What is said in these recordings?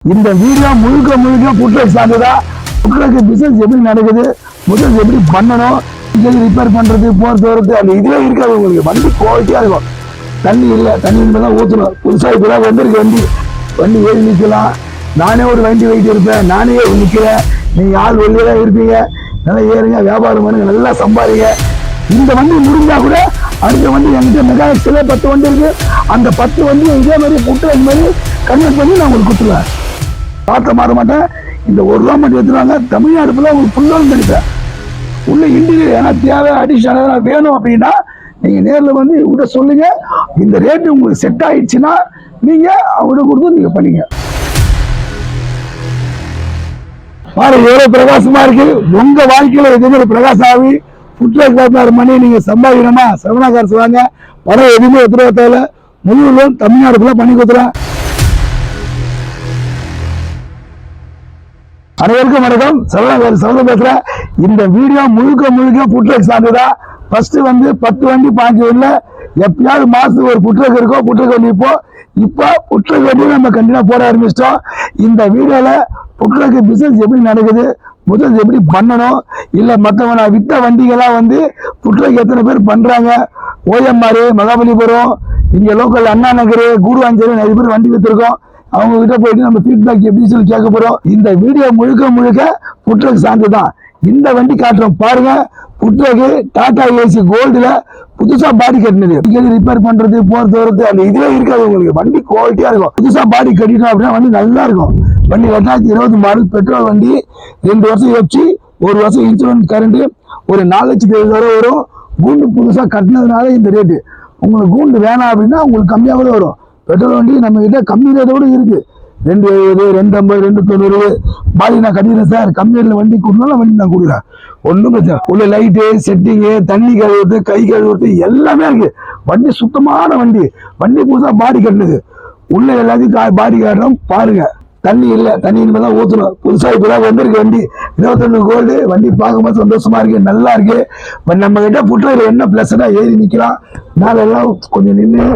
இந்த வீடியோ முழுக்க புட்ரக் சார்ந்ததா. புட்ரக் பிசினஸ் எப்படி நடக்குது, முதல் எப்படி பண்ணணும், ரிப்பேர் பண்றது, போறது வரது, அந்த இதுவே இருக்காது. உங்களுக்கு வண்டி குவாலிட்டியா இருக்கும். தண்ணி இல்லை, தண்ணி தான் ஊற்றணும். புதுசாக இப்பதான் வந்திருக்கு வண்டி ஏறி நிற்கலாம். நானே ஒரு வண்டி வைத்து இருப்பேன், நானே நிற்கிறேன். நீங்க ஆள் வெளியதான் இருப்பீங்க. நல்லா ஏறுங்க, வியாபாரம் பண்ணுங்க, நல்லா சம்பாதிங்க. இந்த வண்டி முடிஞ்சா கூட அடுத்த வண்டி என்கிட்ட மெக்கானிக்ஸ்ல 10 வண்டி இருக்கு. அந்த 10 வண்டி இதே மாதிரி புட்ரக் மாதிரி கன்வெர்ட் பண்ணி நான் உங்களுக்கு கொடுத்துருவேன். பார்க்க மாற மாட்டேன். இந்த ஒரு ரூபா மட்டும் எடுத்துருவாங்க. தமிழ்நாடு ஃபுல்லாக உங்களுக்கு ஃபுல்லாக நினைப்பேன். உள்ள இன்டீரியர் ஏன்னா தேவை அடிஷனல் வேணும் அப்படின்னா நீங்கள் நேரில் வந்து இவங்க சொல்லுங்க. இந்த ரேட்டு உங்களுக்கு செட் ஆயிடுச்சுன்னா நீங்கள் அவங்கள்ட்ட கொடுத்து நீங்கள் பண்ணிங்க. பாருங்க எவ்வளோ பிரகாசமாக இருக்கு. உங்க வாழ்க்கையில் எதுவுமே பிரகாசம் ஆகி புட்ரக் வியாபாரம் பண்ணி நீங்கள் சம்பாதிக்கணுமா, சரவணா கார்ஸ் வாங்க. பணம் எதுவுமே எடுத்துகிட்டு தேவை. முழு லோன் தமிழ்நாடு ஃபுல்லாக பண்ணி கொடுத்துறேன். அனைவருக்கும் வணக்கம். சரவணா பேசுறேன். இந்த வீடியோ முழுக்க புட்ரக் சார்ந்ததா. ஃபர்ஸ்ட் வந்து 10 வண்டி 5 வண்டியில எப்பயாவது மாசத்துக்கு ஒரு புட்ரக் இருக்கும். புட்ரக் வண்டி இப்போ புட்ரக் வண்டி நம்ம கண்டிப்பா போட ஆரம்பிச்சிட்டோம். இந்த வீடியோல புட்ரக் பிசினஸ் எப்படி நடக்குது, முதல் எப்படி பண்ணணும், இல்ல மற்றவங்க வித்த வண்டிகள்லாம் வந்து புட்ரக் எத்தனை பேர் பண்றாங்க, ஓஎம்ஆர், மகாபலிபுரம், இங்க லோக்கல் அண்ணா நகர், கூடுவாஞ்சேரி நிறைய பேர் வண்டி வித்துருக்கோம். அவங்க கிட்ட போயிட்டு நம்ம ஃபீட்பேக் எப்படி சொல்லி கேட்க போறோம். இந்த வீடியோ முழுக்க புட்ரக் சார்ந்துதான். இந்த வண்டி காட்டுறோம் பாருங்க. புட்ரக் டாடா ஏசி கோல்டுல புதுசா பாடி கட்டினது. ரிப்பேர் பண்றது, போறது வரது, அந்த இதுவே இருக்காது. உங்களுக்கு வண்டி குவாலிட்டியா இருக்கும். புதுசா பாடி கட்டிட்டோம் அப்படின்னா வண்டி நல்லா இருக்கும். வண்டி 2020 மாடல் பெட்ரோல் வண்டி. 2 வருஷம் எஃப்சி, 1 வருஷம் இன்சூரன்ஸ் கரண்ட், ஒரு 4,70,000 வரும். கூண்டு புதுசா கட்டினதுனால இந்த ரேட்டு. உங்களுக்கு கூண்டு வேணாம் அப்படின்னா உங்களுக்கு கம்மியா கூட வரும். பெட்ரோல் வண்டி நம்ம கிட்ட கம்மி ரேட்டை கூட இருக்கு. 270, 250, 290 பாடி நான் கட்டிடுறேன் சார். கம்மி ரேட்ல வண்டி கொடுத்தாலும் வண்டி நான் கொடுக்குறேன். ஒன்றும் பிரச்சனை. உள்ள லைட்டு, செட்டிங்கு, தண்ணி கழுவுறது, கை கழுவுறது எல்லாமே இருக்கு. வண்டி சுத்தமான வண்டி. வண்டி புதுசா பாடி கட்டினது. உள்ள எல்லாத்தையும் பாடி காட்டுறோம் பாருங்க. தண்ணி இல்லை, தண்ணி இனிமே தான் ஊற்றணும். புதுசா இப்பதான் வந்திருக்கு வண்டி. 21 கோல்டு வண்டி பார்க்கும்போது சந்தோஷமா இருக்கு, நல்லா இருக்கு. நம்ம கிட்ட புட்ரக் என்ன பிளஸ்னா ஏறி நிக்கலாம். மேல எல்லாம் கொஞ்சம் நின்று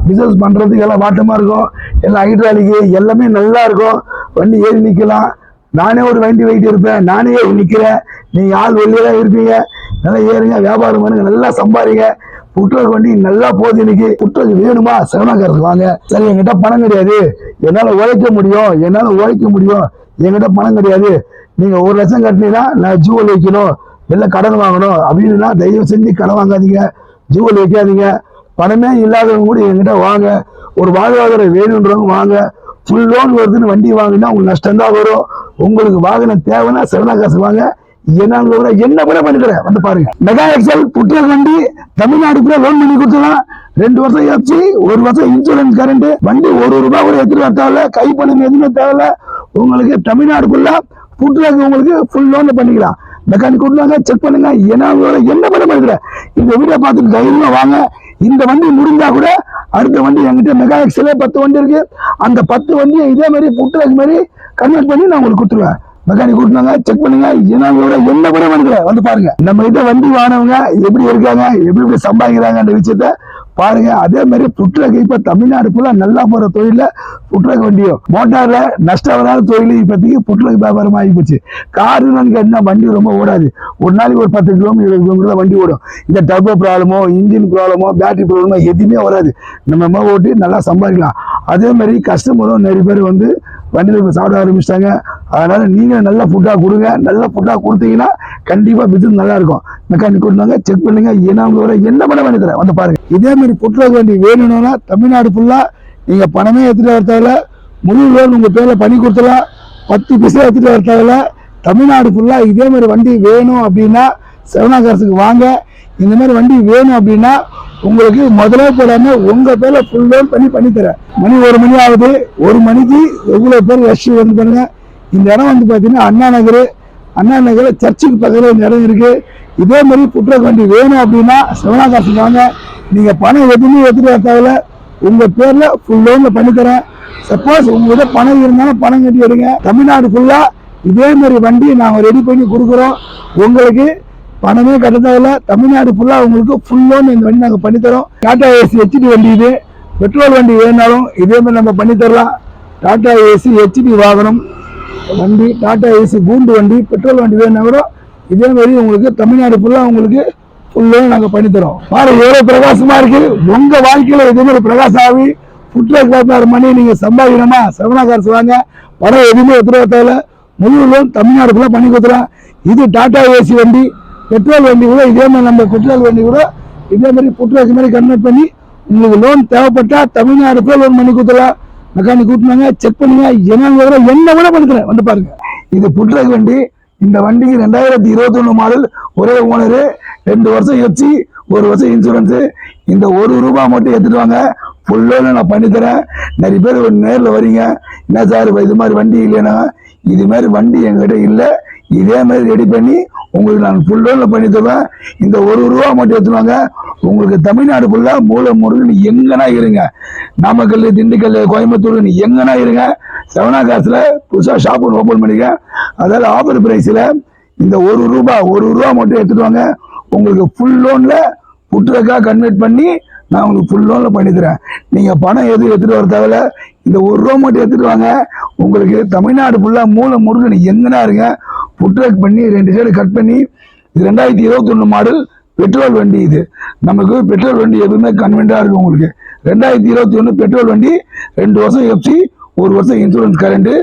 பிசினஸ் பண்றதுக்கு எல்லாம் வாட்டமா இருக்கும். எல்லாம் ஹைட்ராலிக்கு எல்லாமே நல்லா இருக்கும். வண்டி ஏறி நிக்கலாம். நானே ஒரு வண்டி வைத்து இருப்பேன், நானே நிக்கிறேன். நீங்க ஆள் வெளியதான் இருப்பீங்க. நல்லா ஏறுங்க, வியாபாரம் பண்ணுங்க, நல்லா சம்பாதிங்க. புட்ரக் வண்டி நல்லா போகுது. இன்னைக்கு புட்ரக் வேணுமா, சரவணா கார்ஸ் வாங்க. சரி, என்கிட்ட பணம் கிடையாது, என்னால உழைக்க முடியும், என்கிட்ட பணம் கிடையாது. நீங்க 1 லட்சம் கட்டினீங்கன்னா நான் ஜூவல் வைக்கணும், இல்லை கடன் வாங்கணும் அப்படின்னா தயவு செஞ்சு கடன் வாங்காதீங்க, ஜூவல் வைக்காதீங்க. பணமே இல்லாதவங்க கூட என்கிட்ட வாங்க. ஒரு வாழ்வாதாரம் வேணுன்றவங்க வாங்க. ஃபுல் லோன் வருதுன்னு வண்டி வாங்கினா உங்களுக்கு நஷ்டம் தான் வரும். உங்களுக்கு வாகனம் தேவைன்னா சரவணா கார்ஸ் வாங்க. என்ன கூட பண்ணிக்கிறேன் வந்து பாருங்க. மெகா எக்ஸல் புட்ரக் வண்டி தமிழ்நாடு கூட லோன் பண்ணி கொடுத்துலாம். 2 வருஷம் எஃப்சி, 1 வருஷம் இன்சூரன்ஸ் கரண்ட். வண்டி 1 ரூபாய் கூட எடுத்துட்டு வர தேவையில்ல, கை பணம் எதுவுமே தேவையில்ல. உங்களுக்கு தமிழ்நாடுக்குள்ள புட்ரக் உங்களுக்கு ஃபுல் லோன் பண்ணிக்கலாம். மெக்கானிக் கொடுத்தாங்க, செக் பண்ணுங்க. என்ன பண்ண பண்ணிக்கிறேன். இந்த வீடியோ பார்த்துட்டு தைரியமா வாங்க. இந்த வண்டி முடிஞ்சா கூட அடுத்த வண்டி என்கிட்ட மெகா எக்ஸல் 10 வண்டி இருக்கு. அந்த 10 வண்டியை இதே மாதிரி புட்ரக் மாதிரி கன்வெர்ட் பண்ணி நான் உங்களுக்கு கொடுத்துருவேன். மெக்கானிக் கூட்டினாங்க, செக் பண்ணுங்க. என்ன கூட வந்து பாருங்க. நம்ம கிட்ட வண்டி வாங்கினவங்க எப்படி இருக்காங்க, எப்படி சம்பாதிக்கிறாங்க விஷயத்த பாருங்க. அதே மாதிரி புட்ரக் இப்ப தமிழ்நாடு ஃபுல்லா நல்லா போற தொழில புட்ரக் வண்டியும், மோட்டார்ல நஷ்டம் வராத தொழில் இப்போதைக்கு புட்ரக் வியாபாரம் ஆகி போச்சு. காருன்னு கேட்டா வண்டி ரொம்ப ஓடாது. ஒரு நாளைக்கு ஒரு 10 கிலோமீட்டர் 20 கிலோமீட்டர் தான் வண்டி ஓடும். இந்த டர்போ ப்ராப்ளமோ, இன்ஜின் ப்ராப்ளமோ, பேட்டரி ப்ராப்ளமோ எதுவுமே வராது. நம்ம ஓட்டி நல்லா சம்பாதிக்கலாம். அதே மாதிரி கஸ்டமரும் நிறைய பேர் வந்து வண்டியில் சாப்பிட ஆரம்பிச்சிட்டாங்க. அதனால நீங்க நல்ல ஃபுட்டா கொடுங்க. நல்ல ஃபுட்டா கொடுத்தீங்கன்னா கண்டிப்பா பிசினஸ் நல்லா இருக்கும். மெக்கானிக் கொடுத்தாங்க, செக் பண்ணுங்க. என்ன பண்ண பண்ணி தரேன் வந்து பாருங்க. இதே மாதிரி புட்ரக் வண்டி வேணும்னா தமிழ்நாடு ஃபுல்லா நீங்க பணமே எடுத்துட்டு வர தேவையில்ல, முழு லோன் உங்க பேர்ல பண்ணி கொடுத்துலாம். 10 பைசா எடுத்துட்டு வர தேவையில்ல. தமிழ்நாடு ஃபுல்லா இதே மாதிரி வண்டி வேணும் அப்படின்னா சரவணா கார்ஸுக்கு வாங்க. இந்த மாதிரி வண்டி வேணும் அப்படின்னா உங்களுக்கு முதல்ல போடாம உங்க பேர்ல ஃபுல் லோன் பண்ணி தரேன். மணி 1 மணி ஆகுது. 1 மணிக்கு எவ்வளவு பேர் ரஷ் வந்து பாருங்க. இந்த இடம் வந்து பாத்தீங்கன்னா அண்ணா நகர் சர்ச்சுக்கு பக்கத்துல இந்த இடம் இருக்கு. இதே மாதிரி புட்ரக் வண்டி வேணும் அப்படின்னா சரவணா கார்ஸுக்கு வாங்க. நீங்க பணம் எதுவுமே எடுத்துட்டு வர தேவையில்ல, உங்க பேர்ல ஃபுல் லோன்ல பண்ணி தரேன். சப்போஸ் உங்ககிட்ட பணம் இருந்தாலும் பணம் கட்டி எடுங்க. தமிழ்நாடு ஃபுல்லா இதே மாதிரி வண்டி நாங்க ரெடி பண்ணி கொடுக்குறோம். உங்களுக்கு பணமே கட்ட தேவையில்ல. தமிழ்நாடு ஃபுல்லா உங்களுக்கு ஃபுல் லோன் இந்த வண்டி நாங்கள் பண்ணித்தரோம். டாடா ஏசி ஹெச்டி வண்டி இது. பெட்ரோல் வண்டி வேணாலும் இதே மாதிரி நம்ம பண்ணி தரலாம். டாடா ஏசி ஹெச்டி வாகனம் வண்டி, டாடா ஏசி கூண்டு வண்டி, பெட்ரோல் வண்டி வேணும்னா கூட இதே மாதிரி உங்களுக்கு தமிழ்நாடு ஃபுல்லாக உங்களுக்கு ஃபுல்லாக நாங்கள் பண்ணித்தரோம். பாருங்க எவ்வளோ பிரகாசமாக இருக்குது. உங்கள் வாழ்க்கையில் இதே மாதிரி பிரகாசம் ஆகி ஃபுட்ரக் வியாபார மணி நீங்கள் சம்பாதிக்கணுமா, சரவணா கார்ஸ் வாங்க. பணம் எதுவுமே எடுத்துகிட்டு தேவையில்ல, முழு லோன் தமிழ்நாடு ஃபுல்லாக பண்ணி கொடுத்துறோம். இது டாடா ஏசி வண்டி, பெட்ரோல் வண்டி கூட இதே மாதிரி நம்ம பெட்ரோல் வண்டி கூட இதே மாதிரி ஃபுட்ரக் மாதிரி கன்வெர்ட் பண்ணி உங்களுக்கு லோன் தேவைப்பட்டா தமிழ்நாடு ஃபுல்லாக லோன் பண்ணி கொடுத்துடலாம். மெக்கானிக் கூட்டினாங்க, செக் பண்ணுங்க, என்ன கூட பண்ணிக்கிறேன் வந்து பாருங்க. இது ஃபுட்ரக் வண்டி. இந்த வண்டிக்கு 2021 மாடல், ஒரே ஓனரு, 2 வருஷம் எஃப்சி, 1 வருஷம் இன்சூரன்ஸு. இந்த ₹1 மட்டும் எடுத்துட்டு வாங்க, ஃபுல் லோன் நான் பண்ணித்தரேன். நிறைய பேர் நேரில் வரீங்க, என்ன சார் இது மாதிரி வண்டி இல்லைன்னா, இது மாதிரி வண்டி எங்ககிட்ட இல்லை, இதே மாதிரி ரெடி பண்ணி உங்களுக்கு நான் ஃபுல் லோனில் பண்ணி தருவேன். இந்த ₹1 மட்டும் எடுத்துவாங்க. உங்களுக்கு தமிழ்நாடு ஃபுல்லாக மூளை முருகன் எங்கன்னா இருங்க, நாமக்கல், திண்டுக்கல், கோயம்புத்தூர், நீ எங்கன்னா இருங்க. சரவணா காசில் புதுசாக ஷாப் ஒன்று ஓப்பன் பண்ணிக்க. அதாவது ஆஃபர் பிரைஸில் இந்த ₹1 மட்டும் எடுத்துட்டு வாங்க. உங்களுக்கு ஃபுல் லோனில் ஃபுட்ரக்காக கன்வெர்ட் பண்ணி நான் உங்களுக்கு ஃபுல் லோனில் பண்ணித்தரேன். நீங்கள் பணம் எதுவும் எடுத்துகிட்டு வர தேவையில்ல, இந்த ₹1 மட்டும் எடுத்துகிட்டு வாங்க. உங்களுக்கு தமிழ்நாடு ஃபுல்லாக மூளை முருகன் எங்கன்னா இருங்க. ஃபுட்ரக் பண்ணி 2 சைடு கட் பண்ணி, இது 2021 மாடல் பெட்ரோல் வண்டி. இது நமக்கு பெட்ரோல் வண்டி எப்பவுமே கன்வென்ட்டாக இருக்கும். உங்களுக்கு 2021 பெட்ரோல் வண்டி, 2 வருஷம் எஃப்சி, 1 வருஷம் இன்சூரன்ஸ் கரண்ட்டு.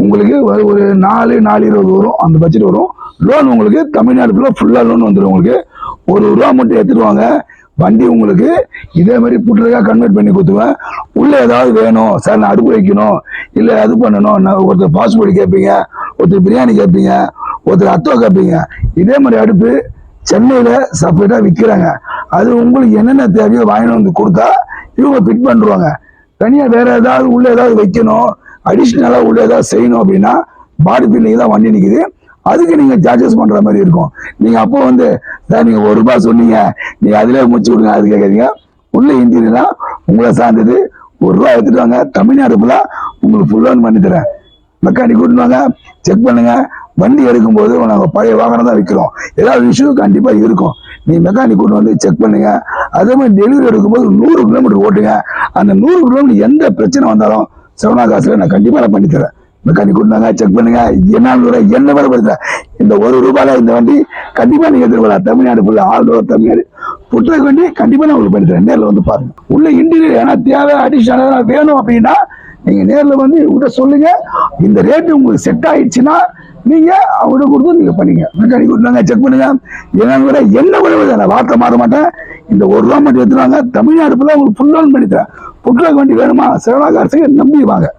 உங்களுக்கு ஒரு 4,20 வரும், அந்த பட்ஜெட் வரும். லோன் உங்களுக்கு தமிழ்நாடு ஃபுல்லாக லோன் வந்துடும். உங்களுக்கு ₹1 மட்டும் எடுத்துடுவாங்க. வண்டி உங்களுக்கு இதே மாதிரி புட்டுறதுக்காக கன்வெர்ட் பண்ணி கொடுத்துருவேன். உள்ளே ஏதாவது வேணும் சார், நான் அடுப்பு வைக்கணும், இல்லை அது பண்ணணும், நான் ஒருத்தர் பாஸ்போர்ட் கேட்பீங்க, ஒருத்தர் பிரியாணி கேட்பீங்க, ஒருத்தர் அத்தோ கேட்பீங்க. இதே மாதிரி அடுப்பு சென்னையில் செப்பரேட்டாக விற்கிறாங்க. அது உங்களுக்கு என்னென்ன தேவையோ வாங்கிட்டு வந்து கொடுத்தா இவங்க ஃபிட் பண்ணுவாங்க. தனியாக வேற ஏதாவது உள்ளே ஏதாவது வைக்கணும், அடிஷ்னலாக உள்ளே ஏதாவது செய்யணும் அப்படின்னா பாடி பில்லிங் தான் வண்டி நிற்குது. அதுக்கு நீங்கள் சார்ஜஸ் பண்ணுற மாதிரி இருக்கும். நீங்கள் அப்போ வந்து சார் நீங்கள் ₹1 சொன்னீங்க, நீங்கள் அதிலே முடிச்சு விடுங்க, அது கேட்குறீங்க. உள்ளே இன்டீரியர்னா உங்களை சார்ந்தது. ₹1 எடுத்துட்டு வாங்க, தமிழ்நாடு ஃபுல்லாக உங்களுக்கு ஃபுல் லோன் பண்ணி தரேன். மெக்கானிக் கூட்டிட்டு வாங்க, செக் பண்ணுங்க. வண்டி எடுக்கும்போது நாங்கள் பழைய வாகனம் தான் விற்கிறோம், ஏதாவது இஷ்யூ கண்டிப்பாக இருக்கும். நீங்கள் மெக்கானிக் கூட்டு வந்து செக் பண்ணுங்க. அதே மாதிரி டெலிவரி எடுக்கும்போது 100 கிலோமீட்டர் ஓட்டுங்க. அந்த 100 கிலோமீட்டர் எந்த பிரச்சனை வந்தாலும் சரவணா காசில் நான் கண்டிப்பாக நான் பண்ணித்தரேன். மெக்கானிக் கூட்டினாங்க, செக் பண்ணுங்க, என்ன வேலை படுத்த. இந்த ₹1 இந்த வண்டி கண்டிப்பாக நீங்கள் எடுத்துக்கலாம். தமிழ்நாடு ஃபுல்லாக ஆல் ஓவர் தமிழ்நாடு புட்டுறக்கு வண்டி கண்டிப்பாக நான் உங்களுக்கு பண்ணித்தரேன். நேரில் வந்து பாருங்க. உள்ள இன்டீரியர் ஏன்னா தேவை அடிஷனல் வேணும் அப்படின்னா நீங்கள் நேரில் வந்து இவங்க சொல்லுங்க. இந்த ரேட்டு உங்களுக்கு செட் ஆயிடுச்சுன்னா நீங்கள் அவங்கள்ட்ட கொடுத்து நீங்கள் பண்ணிங்க. மெக்கானிக் கூட்டினாங்க, செக் பண்ணுங்க, என்ன விட நான் வார்த்தை மாற மாட்டேன். இந்த ₹1 மட்டும் எடுத்துருவாங்க. தமிழ்நாடு ஃபுல்லாக உங்களுக்கு ஃபுல் லோன் பண்ணித்தரேன். புட்டுறக்கு வண்டி வேணுமா, சரவணா கார்ஸை நம்பி வாங்க.